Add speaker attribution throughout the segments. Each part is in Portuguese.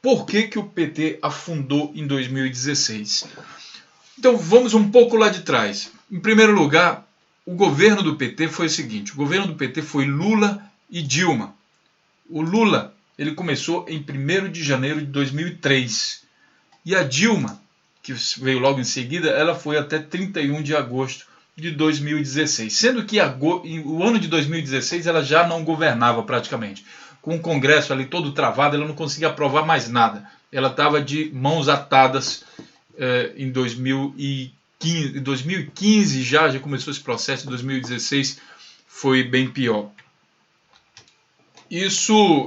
Speaker 1: Por que que o PT afundou em 2016? Então vamos um pouco lá de trás. Em primeiro lugar, o governo do PT foi o seguinte: o governo do PT foi Lula e Dilma. O Lula, ele começou em 1º de janeiro de 2003. E a Dilma, que veio logo em seguida, ela foi até 31 de agosto de 2016. Sendo que o ano de 2016 ela já não governava praticamente. Com o Congresso ali todo travado, ela não conseguia aprovar mais nada. Ela estava de mãos atadas em 2015. Em 2015 já começou esse processo, em 2016 foi bem pior.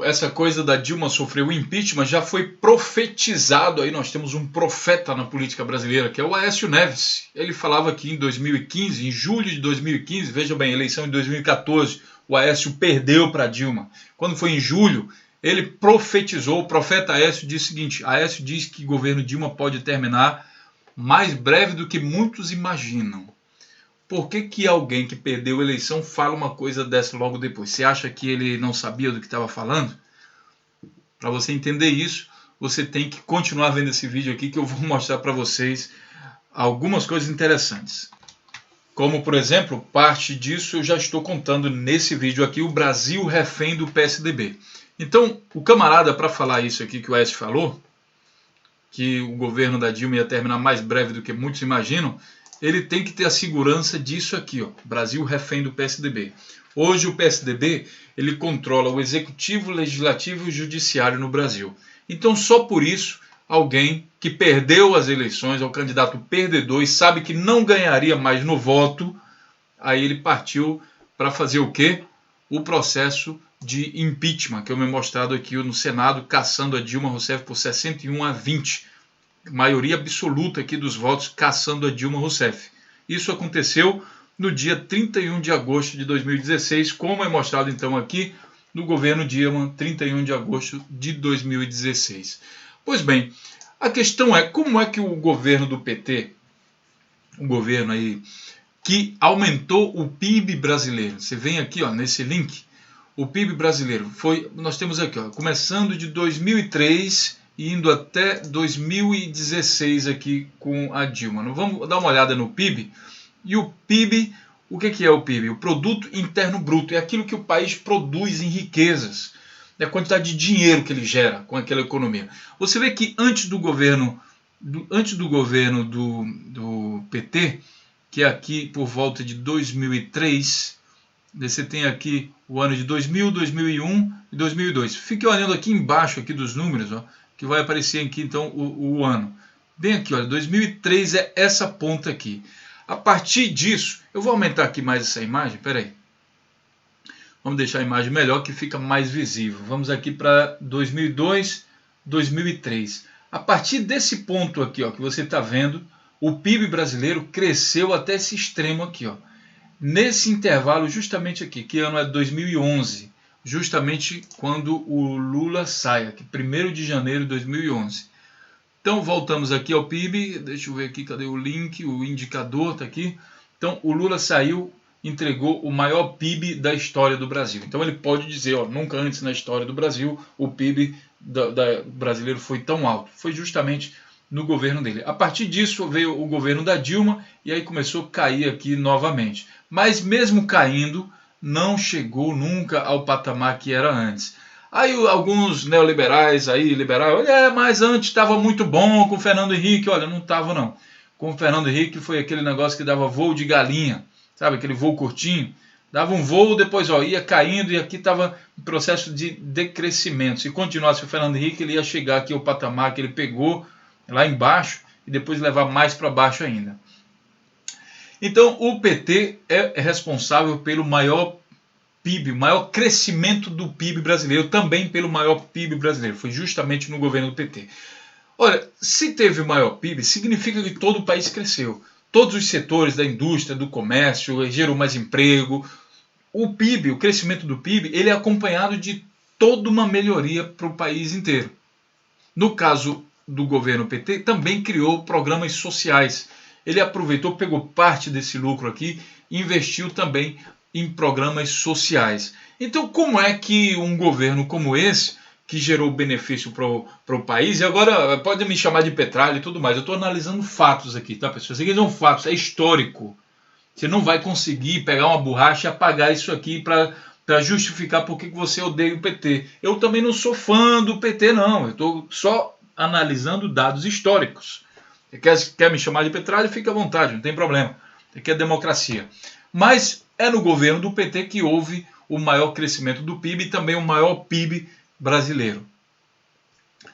Speaker 1: Essa coisa da Dilma sofrer o impeachment já foi profetizado. Aí nós temos um profeta na política brasileira, que é o Aécio Neves. Ele falava que em 2015, em julho de 2015, veja bem, eleição em 2014, o Aécio perdeu para a Dilma. Quando foi em julho, ele profetizou, o profeta Aécio disse o seguinte: Aécio diz que o governo Dilma pode terminar mais breve do que muitos imaginam. Por que que alguém que perdeu a eleição fala uma coisa dessa logo depois? Você acha que ele não sabia do que estava falando? Para você entender isso, você tem que continuar vendo esse vídeo aqui, que eu vou mostrar para vocês algumas coisas interessantes. Como, por exemplo, parte disso eu já estou contando nesse vídeo aqui, o Brasil refém do PSDB. Então, o camarada, para falar isso aqui que o Aécio falou, que o governo da Dilma ia terminar mais breve do que muitos imaginam, ele tem que ter a segurança disso aqui, ó, Brasil refém do PSDB. Hoje o PSDB, ele controla o executivo, o legislativo e o judiciário no Brasil. Então só por isso, alguém que perdeu as eleições, é o candidato perdedor e sabe que não ganharia mais no voto, aí ele partiu para fazer o quê? O processo de impeachment, que eu me mostrado aqui no Senado, caçando a Dilma Rousseff por 61-20. Maioria absoluta aqui dos votos caçando a Dilma Rousseff. Isso aconteceu no dia 31 de agosto de 2016, como é mostrado então aqui no governo Dilma, 31 de agosto de 2016. Pois bem, a questão é como é que o governo do PT, o governo aí que aumentou o PIB brasileiro, você vem aqui ó, nesse link, o PIB brasileiro foi, nós temos aqui ó, começando de 2003 e indo até 2016 aqui com a Dilma. Vamos dar uma olhada no PIB. E o PIB, o que é o PIB? O Produto Interno Bruto. É aquilo que o país produz em riquezas. É a quantidade de dinheiro que ele gera com aquela economia. Você vê que antes do governo do PT, que é aqui por volta de 2003, você tem aqui o ano de 2000, 2001 e 2002. Fique olhando aqui embaixo aqui dos números, ó, que vai aparecer aqui então o ano. Bem aqui, olha, 2003 é essa ponta aqui. A partir disso, eu vou aumentar aqui mais essa imagem, peraí. Vamos deixar a imagem melhor que fica mais visível. Vamos aqui para 2002, 2003. A partir desse ponto aqui, ó, que você está vendo, o PIB brasileiro cresceu até esse extremo aqui, ó. Nesse intervalo, justamente aqui, que ano é 2011, justamente quando o Lula sai, aqui, 1º de janeiro de 2011. Então, voltamos aqui ao PIB, deixa eu ver aqui, cadê o link, o indicador está aqui. Então, o Lula saiu, entregou o maior PIB da história do Brasil. Então, ele pode dizer, ó, nunca antes na história do Brasil o PIB brasileiro foi tão alto. Foi justamente no governo dele. A partir disso, veio o governo da Dilma e aí começou a cair aqui novamente. Mas mesmo caindo, não chegou nunca ao patamar que era antes. Aí alguns neoliberais aí, mas antes estava muito bom com o Fernando Henrique. Olha, não estava não. Com o Fernando Henrique foi aquele negócio que dava voo de galinha, sabe, aquele voo curtinho. Dava um voo, depois ó, ia caindo e aqui estava em processo de decrescimento. Se continuasse o Fernando Henrique, ele ia chegar aqui ao patamar que ele pegou lá embaixo e depois levar mais para baixo ainda. Então o PT é responsável pelo maior PIB, maior crescimento do PIB brasileiro, também pelo maior PIB brasileiro. Foi justamente no governo do PT. Olha, se teve o maior PIB, significa que todo o país cresceu. Todos os setores da indústria, do comércio, gerou mais emprego. O PIB, o crescimento do PIB, ele é acompanhado de toda uma melhoria para o país inteiro. No caso do governo PT, também criou programas sociais. Ele aproveitou, pegou parte desse lucro aqui e investiu também em programas sociais. Então, como é que um governo como esse, que gerou benefício para o país. E agora pode me chamar de petralha e tudo mais. Eu estou analisando fatos aqui, tá, pessoal? Isso aqui são fatos, é histórico. Você não vai conseguir pegar uma borracha e apagar isso aqui para justificar por que você odeia o PT. Eu também não sou fã do PT, não. Eu estou só analisando dados históricos. Você quer me chamar de petralha? Fica à vontade, não tem problema. Aqui é democracia. Mas é no governo do PT que houve o maior crescimento do PIB e também o maior PIB brasileiro.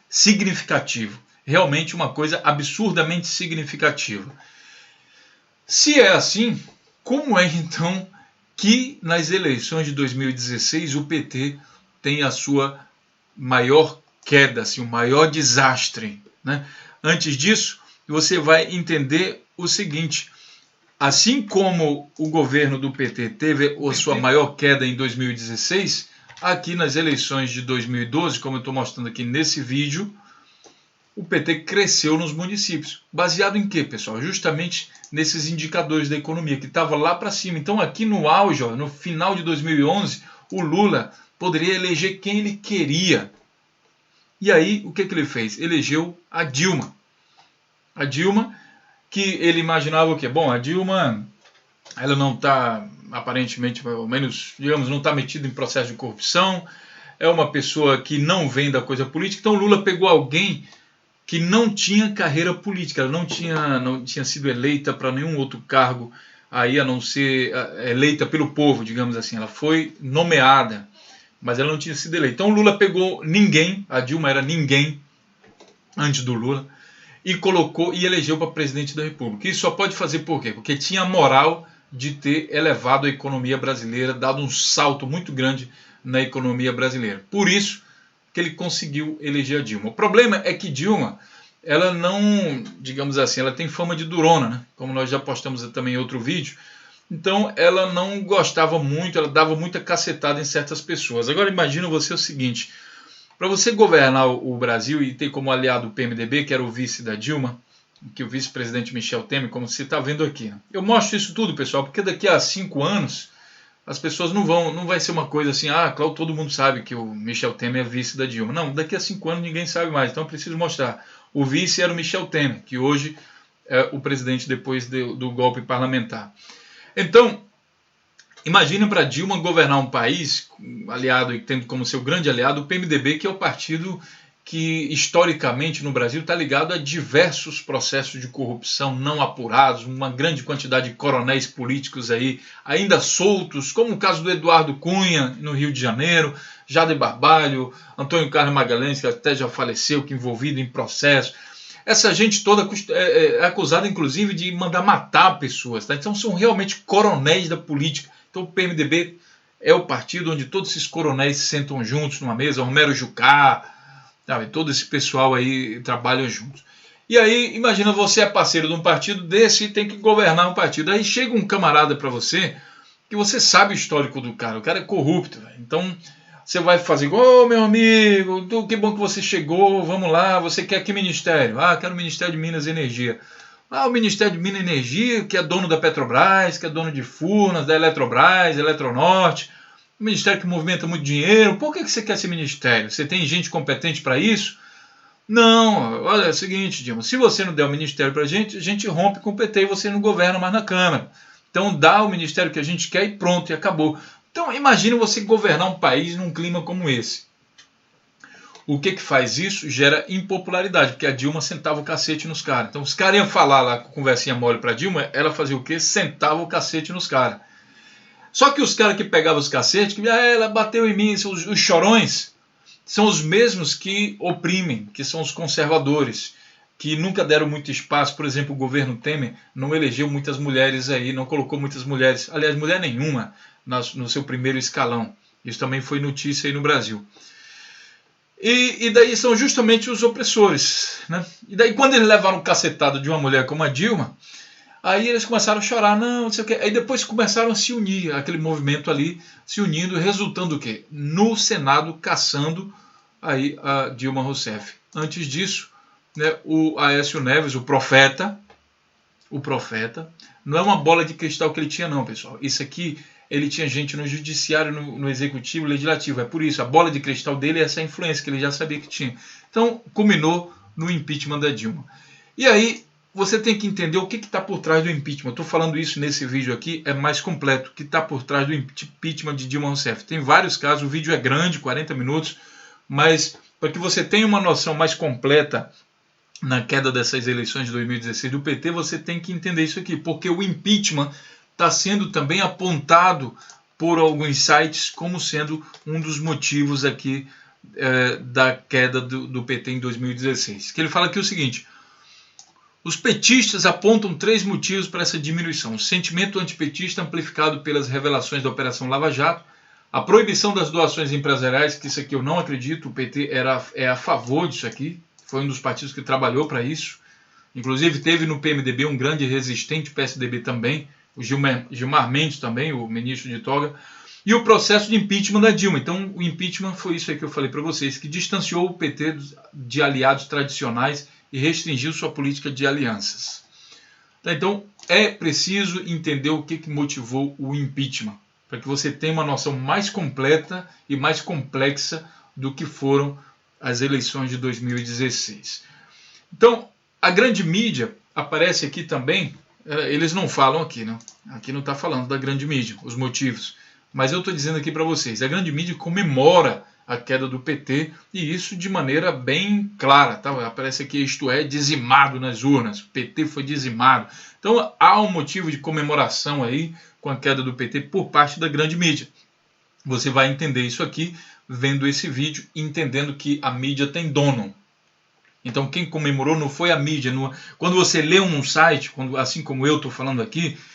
Speaker 1: Significativo. Realmente uma coisa absurdamente significativa. Se é assim, como é então que nas eleições de 2016 o PT tem a sua maior queda, assim, o maior desastre, né? Antes disso, você vai entender o seguinte: assim como o governo do PT teve a sua maior queda em 2016, aqui nas eleições de 2012, como eu estou mostrando aqui nesse vídeo, o PT cresceu nos municípios. Baseado em quê, pessoal? Justamente nesses indicadores da economia, que estava lá para cima. Então, aqui no auge, no final de 2011, o Lula poderia eleger quem ele queria. E aí, o que ele fez? Elegeu a Dilma. A Dilma, que ele imaginava o quê? Bom, a Dilma, ela não está, aparentemente, pelo menos, digamos, não está metida em processo de corrupção, é uma pessoa que não vem da coisa política. Então, o Lula pegou alguém que não tinha carreira política, ela não tinha sido eleita para nenhum outro cargo aí, a não ser eleita pelo povo, digamos assim. Ela foi nomeada, mas ela não tinha sido eleita. Então o Lula pegou ninguém, a Dilma era ninguém antes do Lula, e colocou e elegeu para presidente da República. Isso só pode fazer por quê? Porque tinha a moral de ter elevado a economia brasileira, dado um salto muito grande na economia brasileira. Por isso que ele conseguiu eleger a Dilma. O problema é que Dilma, ela não, digamos assim, ela tem fama de durona, né? Como nós já postamos também em outro vídeo. Então ela não gostava muito, ela dava muita cacetada em certas pessoas. Agora imagina você o seguinte: para você governar o Brasil e ter como aliado o PMDB, que era o vice da Dilma, que o vice-presidente Michel Temer, como você está vendo aqui. Eu mostro isso tudo, pessoal, porque daqui a 5 anos as pessoas não vai ser uma coisa assim, claro, todo mundo sabe que o Michel Temer é vice da Dilma. Não, daqui a 5 anos ninguém sabe mais, então eu preciso mostrar. O vice era o Michel Temer, que hoje é o presidente depois do golpe parlamentar. Então, imagine para Dilma governar um país, aliado e tendo como seu grande aliado o PMDB, que é o partido que historicamente no Brasil está ligado a diversos processos de corrupção não apurados, uma grande quantidade de coronéis políticos aí ainda soltos, como o caso do Eduardo Cunha no Rio de Janeiro, Jader Barbalho, Antônio Carlos Magalhães, que até já faleceu, que envolvido em processo. Essa gente toda é acusada inclusive de mandar matar pessoas, tá? Então são realmente coronéis da política. Então o PMDB é o partido onde todos esses coronéis sentam juntos numa mesa, Romero Jucá, sabe, todo esse pessoal aí trabalha juntos. E aí, imagina, você é parceiro de um partido desse e tem que governar um partido. Aí chega um camarada para você, que você sabe o histórico do cara, o cara é corrupto. Véio. Então, você vai fazer, meu amigo, que bom que você chegou, vamos lá, você quer que ministério? Quero o Ministério de Minas e Energia. O Ministério de Minas e Energia, que é dono da Petrobras, que é dono de Furnas, da Eletrobras, Eletronorte, um ministério que movimenta muito dinheiro. Por que você quer esse ministério? Você tem gente competente para isso? Não, olha, é o seguinte, Dilma, se você não der o ministério para a gente rompe com o PT e você não governa mais na Câmara. Então dá o ministério que a gente quer e pronto, e acabou. Então imagine você governar um país num clima como esse. O que faz isso? Gera impopularidade, porque a Dilma sentava o cacete nos caras. Então os caras iam falar lá com conversinha mole para Dilma, ela fazia o quê? Sentava o cacete nos caras. Só que os caras que pegavam os cacetes, que ela bateu em mim, os chorões, são os mesmos que oprimem, que são os conservadores, que nunca deram muito espaço. Por exemplo, o governo Temer não elegeu muitas mulheres aí, não colocou muitas mulheres, aliás, mulher nenhuma no seu primeiro escalão. Isso também foi notícia aí no Brasil. E daí são justamente os opressores, né? E daí quando eles levaram um cacetado de uma mulher como a Dilma, aí eles começaram a chorar, não sei o quê. Aí depois começaram a se unir, aquele movimento ali se unindo, resultando o quê? No Senado caçando aí a Dilma Rousseff. Antes disso, né, o Aécio Neves, o profeta, não é uma bola de cristal que ele tinha não, pessoal. Isso aqui ele tinha gente no judiciário, no executivo, legislativo. É por isso, a bola de cristal dele é essa influência que ele já sabia que tinha. Então, culminou no impeachment da Dilma. E aí, você tem que entender o que está por trás do impeachment. Estou falando isso nesse vídeo aqui, é mais completo. O que está por trás do impeachment de Dilma Rousseff. Tem vários casos, o vídeo é grande, 40 minutos, mas para que você tenha uma noção mais completa na queda dessas eleições de 2016 do PT, você tem que entender isso aqui, porque o impeachment está sendo também apontado por alguns sites como sendo um dos motivos aqui da queda do PT em 2016. Que ele fala aqui o seguinte: os petistas apontam 3 motivos para essa diminuição: o sentimento antipetista amplificado pelas revelações da Operação Lava Jato, a proibição das doações empresariais, que isso aqui eu não acredito, o PT é a favor disso aqui, foi um dos partidos que trabalhou para isso, inclusive teve no PMDB um grande resistente, PSDB também, o Gilmar Mendes também, o ministro de toga, e o processo de impeachment da Dilma. Então o impeachment foi isso aí que eu falei para vocês, que distanciou o PT de aliados tradicionais e restringiu sua política de alianças. Então é preciso entender o que motivou o impeachment, para que você tenha uma noção mais completa e mais complexa do que foram as eleições de 2016. Então, a grande mídia aparece aqui também, eles não falam aqui, né? Aqui não está falando da grande mídia, os motivos, mas eu estou dizendo aqui para vocês, a grande mídia comemora a queda do PT, e isso de maneira bem clara, tá? Aparece aqui, isto é, dizimado nas urnas, o PT foi dizimado. Então há um motivo de comemoração aí com a queda do PT por parte da grande mídia. Você vai entender isso aqui vendo esse vídeo e entendendo que a mídia tem dono. Então quem comemorou não foi a mídia. Quando você lê um site, assim como eu estou falando aqui,